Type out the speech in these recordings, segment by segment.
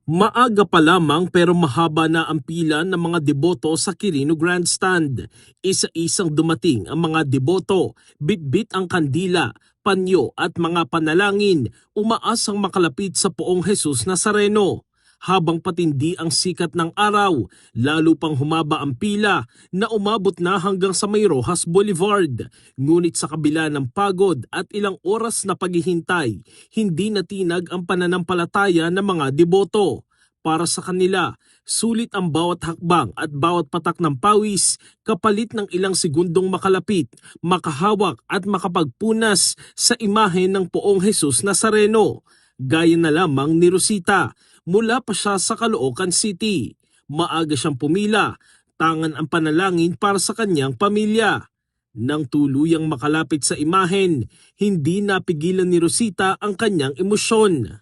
Maaga pa lamang pero mahaba na ang pila ng mga deboto sa Quirino Grandstand. Isa-isang dumating ang mga deboto, bitbit ang kandila, panyo at mga panalangin, umaasang makalapit sa Poong Jesus Nazareno. Habang patindi ang sikat ng araw, lalo pang humaba ang pila na umabot na hanggang sa May Rojas Boulevard. Ngunit sa kabila ng pagod at ilang oras na paghihintay, hindi natinag ang pananampalataya ng mga deboto. Para sa kanila, sulit ang bawat hakbang at bawat patak ng pawis kapalit ng ilang segundong makalapit, makahawak at makapagpunas sa imahe ng Poong Jesus Nazareno. Gaya na lamang ni Rosita, mula pa siya sa Caloocan City. Maaga siyang pumila, tangan ang panalangin para sa kanyang pamilya. Nang tuluyang makalapit sa imahen, hindi napigilan ni Rosita ang kanyang emosyon.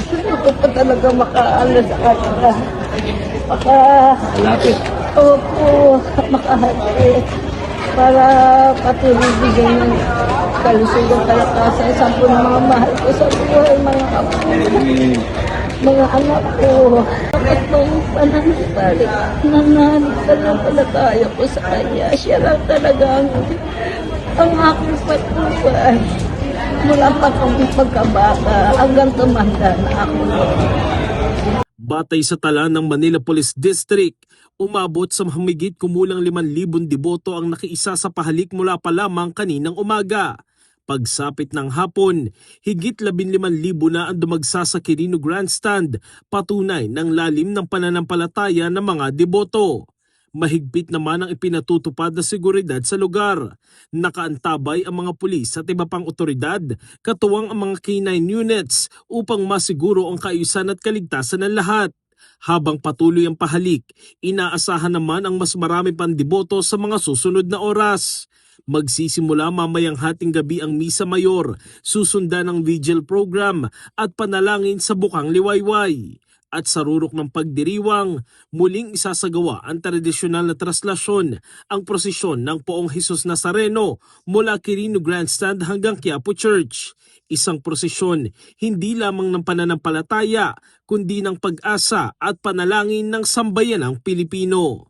Gusto ko talaga makaano sa kanila. Malapit. Opo, makahati. Para patuloy bigyan ng kalusugan, kalakasan sa po ng mga mahal ko sa buhay, mga apo, mga anak ko. At may pananampalit, nananampalataya ko sa kanya. Siya lang talaga ang aking patuloy. Mula pa akong pagkabata hanggang tumanda na ako. Batay sa tala ng Manila Police District, umabot sa mahigit kumulang 5,000 deboto ang nakiisa sa pahalik mula pa lamang kaninang umaga. Pagsapit ng hapon, higit 15,000 na ang dumagsa sa Quirino Grandstand, patunay ng lalim ng pananampalataya ng mga deboto. Mahigpit naman ang ipinatutupad na seguridad sa lugar. Nakaantabay ang mga pulis at iba pang otoridad, katuwang ang mga K9 units upang masiguro ang kaayusan at kaligtasan ng lahat. Habang patuloy ang pahalik, inaasahan naman ang mas marami pang deboto sa mga susunod na oras. Magsisimula mamayang hating gabi ang Misa Mayor, susundan ng vigil program at panalangin sa Bukang Liwayway. At sa rurok ng pagdiriwang, muling isasagawa ang tradisyonal na traslasyon, ang prosesyon ng Poong Jesus Nazareno mula Quirino Grandstand hanggang Quiapo Church. Isang prosesyon hindi lamang ng pananampalataya, kundi ng pag-asa at panalangin ng sambayanang Pilipino.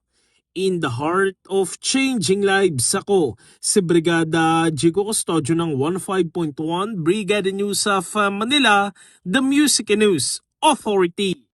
In the heart of changing lives, ako si Brigada Jigo Custodio ng 15.1 Brigada News of Manila, the Music and News Authority.